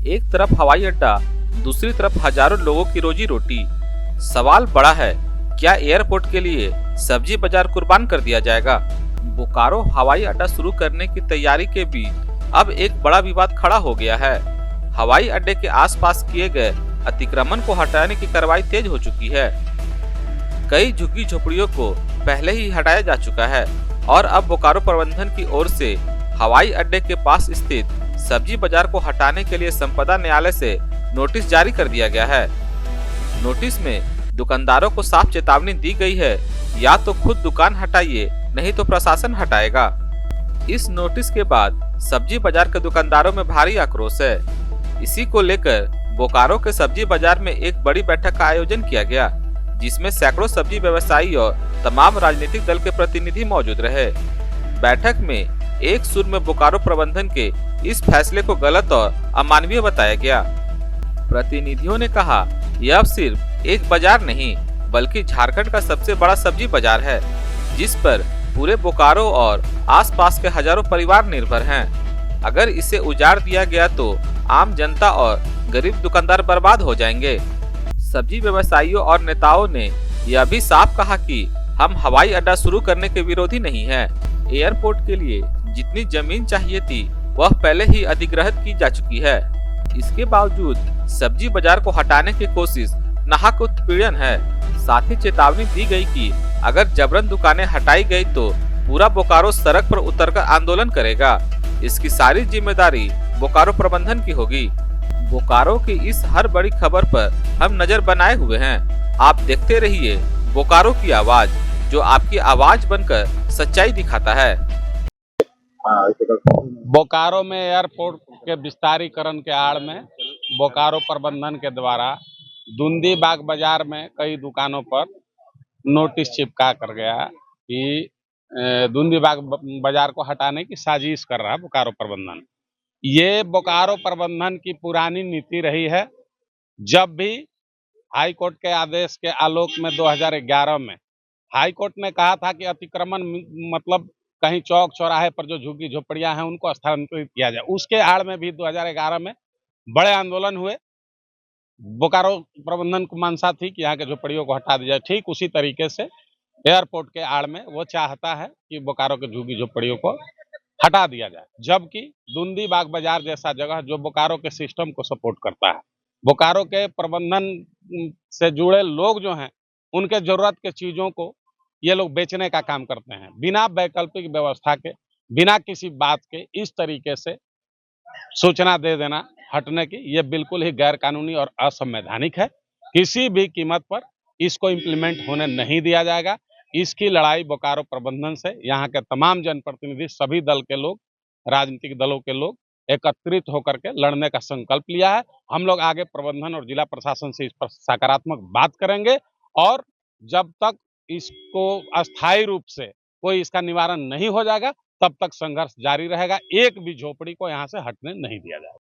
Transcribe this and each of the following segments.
एक तरफ हवाई अड्डा, दूसरी तरफ हजारों लोगों की रोजी रोटी। सवाल बड़ा है, क्या एयरपोर्ट के लिए सब्जी बाजार कुर्बान कर दिया जाएगा? बोकारो हवाई अड्डा शुरू करने की तैयारी के बीच अब एक बड़ा विवाद खड़ा हो गया है। हवाई अड्डे के आसपास किए गए अतिक्रमण को हटाने की कार्रवाई तेज हो चुकी है। कई झुग्गी झोपड़ियों को पहले ही हटाया जा चुका है और अब बोकारो प्रबंधन की ओर से हवाई अड्डे के पास स्थित सब्जी बाजार को हटाने के लिए संपदा न्यायालय से नोटिस जारी कर दिया गया है। नोटिस में दुकानदारों को साफ चेतावनी दी गई है, या तो खुद दुकान हटाइए, नहीं तो प्रशासन हटाएगा। इस नोटिस के बाद सब्जी बाजार के दुकानदारों में भारी आक्रोश है। इसी को लेकर बोकारो के सब्जी बाजार में एक बड़ी बैठक का आयोजन किया गया, जिसमें सैकड़ों सब्जी व्यवसायी और तमाम राजनीतिक दल के प्रतिनिधि मौजूद रहे। बैठक में एक सुर में बोकारो प्रबंधन के इस फैसले को गलत और अमानवीय बताया गया। प्रतिनिधियों ने कहा, यह अब सिर्फ एक बाजार नहीं, बल्कि झारखंड का सबसे बड़ा सब्जी बाजार है, जिस पर पूरे बोकारो और आसपास के हजारों परिवार निर्भर हैं। अगर इसे उजाड़ दिया गया तो आम जनता और गरीब दुकानदार बर्बाद हो जाएंगे। सब्जी व्यवसायियों और नेताओं ने यह भी साफ कहा कि हम हवाई अड्डा शुरू करने के विरोधी नहीं हैं। एयरपोर्ट के लिए जितनी जमीन चाहिए थी वह पहले ही अधिग्रहित की जा चुकी है। इसके बावजूद सब्जी बाजार को हटाने की कोशिश नाहक उत्पीड़न है। साथ ही चेतावनी दी गई कि अगर जबरन दुकानें हटाई गई तो पूरा बोकारो सड़क पर उतरकर आंदोलन करेगा। इसकी सारी जिम्मेदारी बोकारो प्रबंधन की होगी। बोकारो की इस हर बड़ी खबर पर हम नजर बनाए हुए हैं। आप देखते रहिए बोकारो की आवाज, जो आपकी आवाज बनकर सच्चाई दिखाता है। बोकारो में एयरपोर्ट के विस्तारीकरण के आड़ में बोकारो प्रबंधन के द्वारा दुंदी बाग बाजार में कई दुकानों पर नोटिस चिपका कर गया कि दुंदी बाग बाजार को हटाने की साजिश कर रहा है बोकारो प्रबंधन। ये बोकारो प्रबंधन की पुरानी नीति रही है। जब भी हाई कोर्ट के आदेश के आलोक में 2011 में हाई कोर्ट ने कहा था कि अतिक्रमण मतलब कहीं चौक चौराहे पर जो झुग्गी झोपड़ियां हैं उनको स्थानांतरित किया जाए, उसके आड़ में भी 2011 में बड़े आंदोलन हुए। बोकारो प्रबंधन को मंशा थी कि यहाँ के झोपड़ियों को हटा दिया जाए। ठीक उसी तरीके से एयरपोर्ट के आड़ में वो चाहता है कि बोकारो के झुग्गी झोपड़ियों को हटा दिया जाए, जबकि दुंदी बाग बाजार जैसा जगह जो बोकारो के सिस्टम को सपोर्ट करता है, बोकारो के प्रबंधन से जुड़े लोग जो हैं उनके जरूरत के चीजों को ये लोग बेचने का काम करते हैं, बिना वैकल्पिक व्यवस्था के, बिना किसी बात के इस तरीके से सूचना दे देना हटने की, ये बिल्कुल ही गैर कानूनी और असंवैधानिक है। किसी भी कीमत पर इसको इम्प्लीमेंट होने नहीं दिया जाएगा। इसकी लड़ाई बोकारो प्रबंधन से यहाँ के तमाम जनप्रतिनिधि, सभी दल के लोग, राजनीतिक दलों के लोग एकत्रित होकर के लड़ने का संकल्प लिया है। हम लोग आगे प्रबंधन और जिला प्रशासन से इस पर सकारात्मक बात करेंगे और जब तक इसको अस्थायी रूप से कोई इसका निवारण नहीं हो जाएगा तब तक संघर्ष जारी रहेगा। एक भी झोपड़ी को यहाँ से हटने नहीं दिया जाएगा।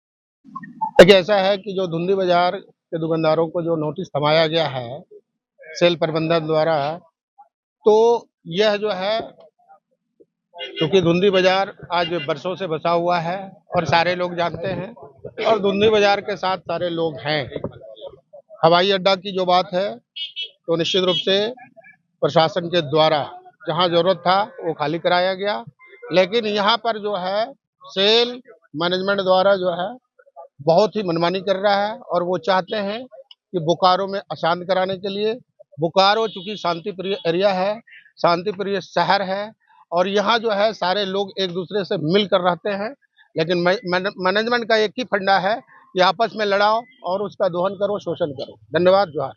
देखिए, ऐसा है कि जो धुंदी बाजार के दुकानदारों को जो नोटिस थमाया गया है सेल प्रबंधन द्वारा, तो यह जो है, क्योंकि धुंदी बाजार आज बरसों से बसा हुआ है और सारे लोग जानते हैं और धुंदी बाजार के साथ सारे लोग हैं। हवाई अड्डा की जो बात है तो निश्चित रूप से प्रशासन के द्वारा जहां जरूरत था वो खाली कराया गया, लेकिन यहाँ पर जो है सेल मैनेजमेंट द्वारा जो है बहुत ही मनमानी कर रहा है और वो चाहते हैं कि बोकारो में अशांत कराने के लिए। बोकारो चूंकि शांति प्रिय एरिया है, शांति प्रिय शहर है और यहाँ जो है सारे लोग एक दूसरे से मिलकर रहते हैं, लेकिन मैनेजमेंट का एक ही फंडा है कि आपस में लड़ाओ और उसका दोहन करो, शोषण करो। धन्यवाद। जोहार।